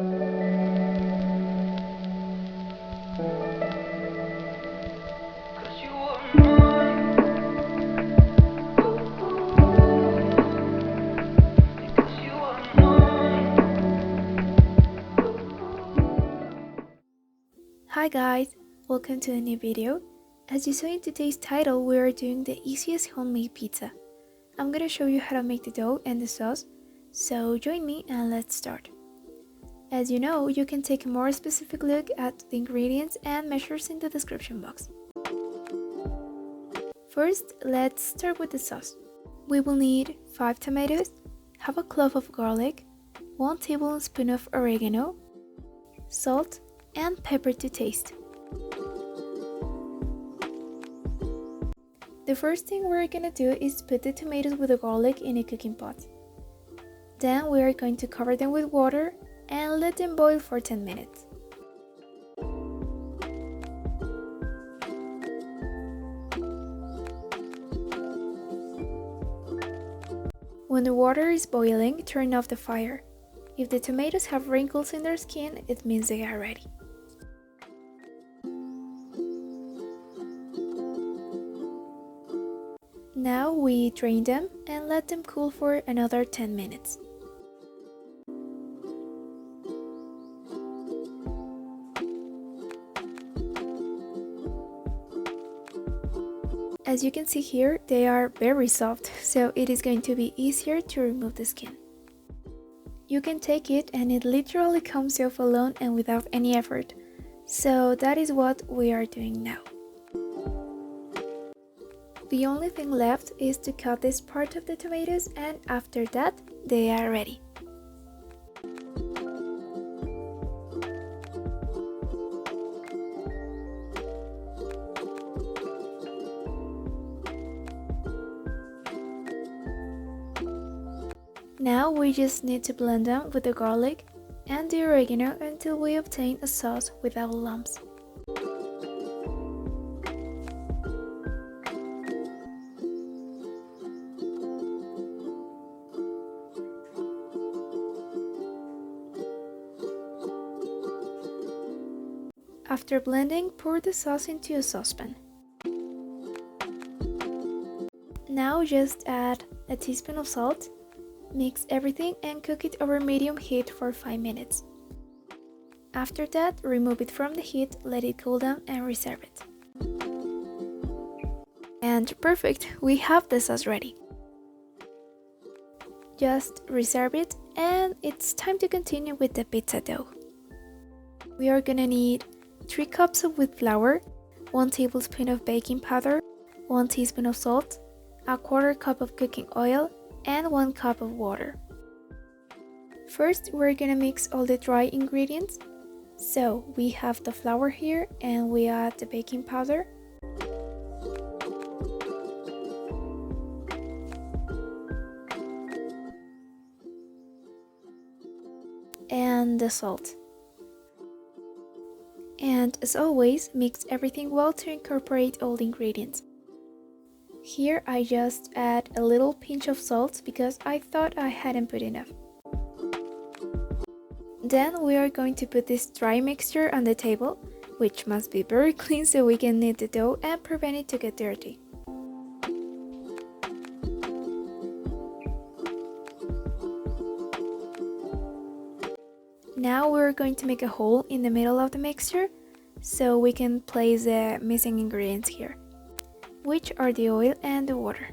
Hi guys, welcome to a new video. As you saw in today's title, we are doing the easiest homemade pizza. I'm gonna show you how to make the dough and the sauce, so join me and let's start. As you know, you can take a more specific look at the ingredients and measures in the description box. First, let's start with the sauce. We will need 5 tomatoes, half a clove of garlic, 1 tablespoon of oregano, salt, and pepper to taste. The first thing we're gonna do is put the tomatoes with the garlic in a cooking pot. Then we are going to cover them with water and let them boil for 10 minutes. When the water is boiling, turn off the fire. If the tomatoes have wrinkles in their skin, it means they are ready. Now we drain them and let them cool for another 10 minutes. As you can see here, they are very soft, so it is going to be easier to remove the skin. You can take it and it literally comes off alone and without any effort. So that is what we are doing now. The only thing left is to cut this part of the tomatoes, and after that, they are ready. Now we just need to blend them with the garlic and the oregano until we obtain a sauce without lumps. After blending, pour the sauce into a saucepan. Now just add a teaspoon of salt, mix everything and cook it over medium heat for 5 minutes. After that, remove it from the heat, let it cool down and reserve it. And perfect, we have the sauce ready. Just reserve it and it's time to continue with the pizza dough. We are gonna need 3 cups of wheat flour, 1 tablespoon of baking powder, 1 teaspoon of salt, a 1/4 cup of cooking oil, and 1 cup of water. First, we're gonna mix all the dry ingredients. So we have the flour here and we add the baking powder. And the salt. And as always, mix everything well to incorporate all the ingredients. Here I just add a little pinch of salt because I thought I hadn't put enough. Then we are going to put this dry mixture on the table, which must be very clean so we can knead the dough and prevent it to get dirty. Now we're going to make a hole in the middle of the mixture so we can place the missing ingredients here, which are the oil and the water.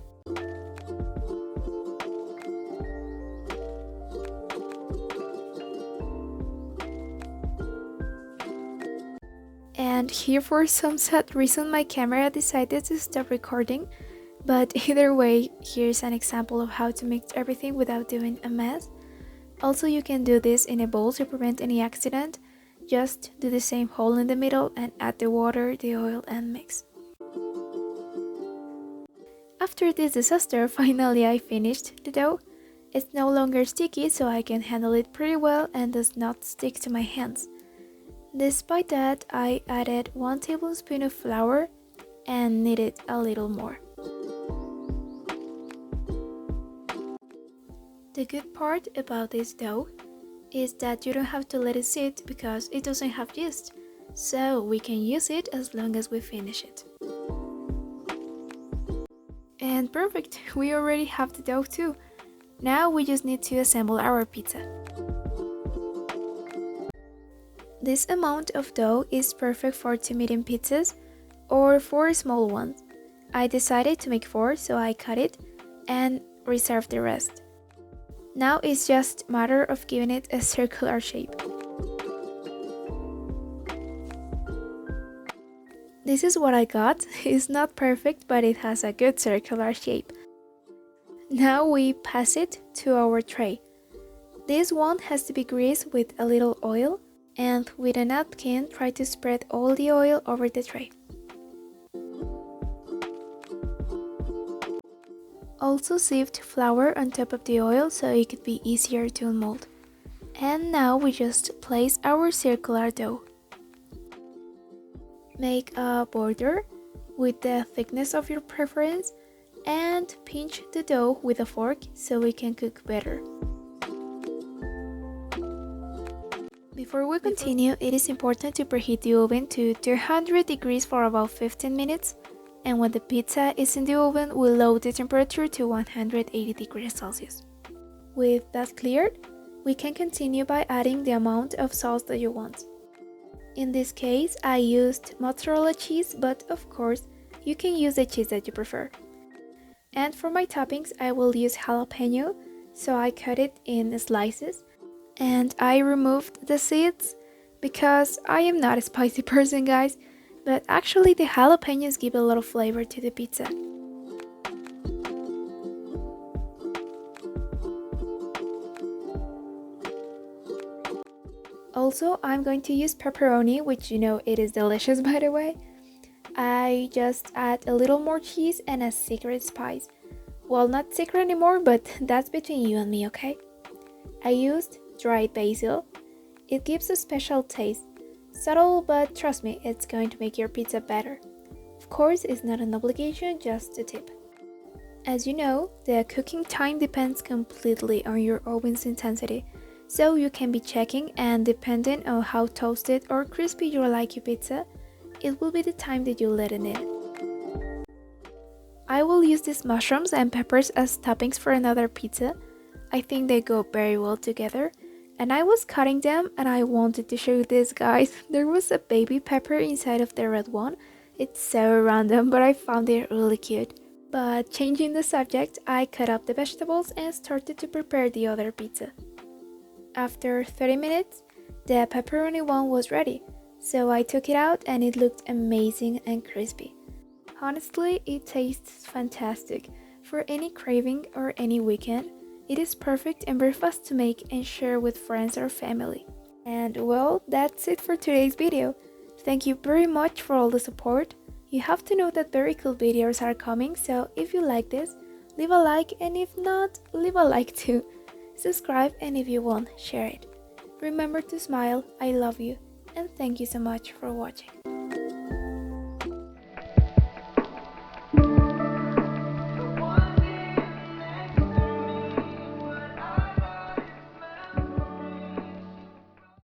And here for some sad reason my camera decided to stop recording, but either way, here's an example of how to mix everything without doing a mess. Also, you can do this in a bowl to prevent any accident. Just do the same hole in the middle and add the water, the oil, and mix. After this disaster, finally I finished the dough. It's no longer sticky, so I can handle it pretty well and does not stick to my hands. Despite that, I added 1 tablespoon of flour and kneaded a little more. The good part about this dough is that you don't have to let it sit because it doesn't have yeast, so we can use it as long as we finish it. And perfect, we already have the dough too. Now we just need to assemble our pizza. This amount of dough is perfect for 2 medium pizzas or 4 small ones. I decided to make 4, so I cut it and reserved the rest. Now it's just a matter of giving it a circular shape. This is what I got. It's not perfect, but it has a good circular shape. Now we pass it to our tray. This one has to be greased with a little oil, and with a napkin try to spread all the oil over the tray. Also sieved flour on top of the oil so it could be easier to unmold. And now we just place our circular dough. Make a border with the thickness of your preference and pinch the dough with a fork so it can cook better. Before we continue, it is important to preheat the oven to 200 degrees for about 15 minutes. And when the pizza is in the oven, we'll lower the temperature to 180 degrees Celsius. With that cleared, we can continue by adding the amount of sauce that you want. In this case, I used mozzarella cheese, but of course, you can use the cheese that you prefer. And for my toppings, I will use jalapeno, so I cut it in slices. And I removed the seeds because I am not a spicy person, guys. But actually the jalapenos give a lot of flavor to the pizza. Also, I'm going to use pepperoni, which you know it is delicious by the way. I just add a little more cheese and a secret spice. Well, not secret anymore, but that's between you and me, okay? I used dried basil. It gives a special taste. Subtle, but trust me, it's going to make your pizza better. Of course, it's not an obligation, just a tip. As you know, the cooking time depends completely on your oven's intensity, so you can be checking, and depending on how toasted or crispy you like your pizza, it will be the time that you let it in. I will use these mushrooms and peppers as toppings for another pizza. I think they go very well together. And I was cutting them and I wanted to show you this, guys. There was a baby pepper inside of the red one. It's so random, but I found it really cute. But changing the subject, I cut up the vegetables and started to prepare the other pizza. After 30 minutes, the pepperoni one was ready. So I took it out and it looked amazing and crispy. Honestly, it tastes fantastic. For any craving or any weekend, it is perfect and very fast to make and share with friends or family. And well, that's it for today's video. Thank you very much for all the support. You have to know that very cool videos are coming, so if you like this, leave a like, and if not, leave a like too. Subscribe, and if you want, share it. Remember to smile, I love you, and thank you so much for watching.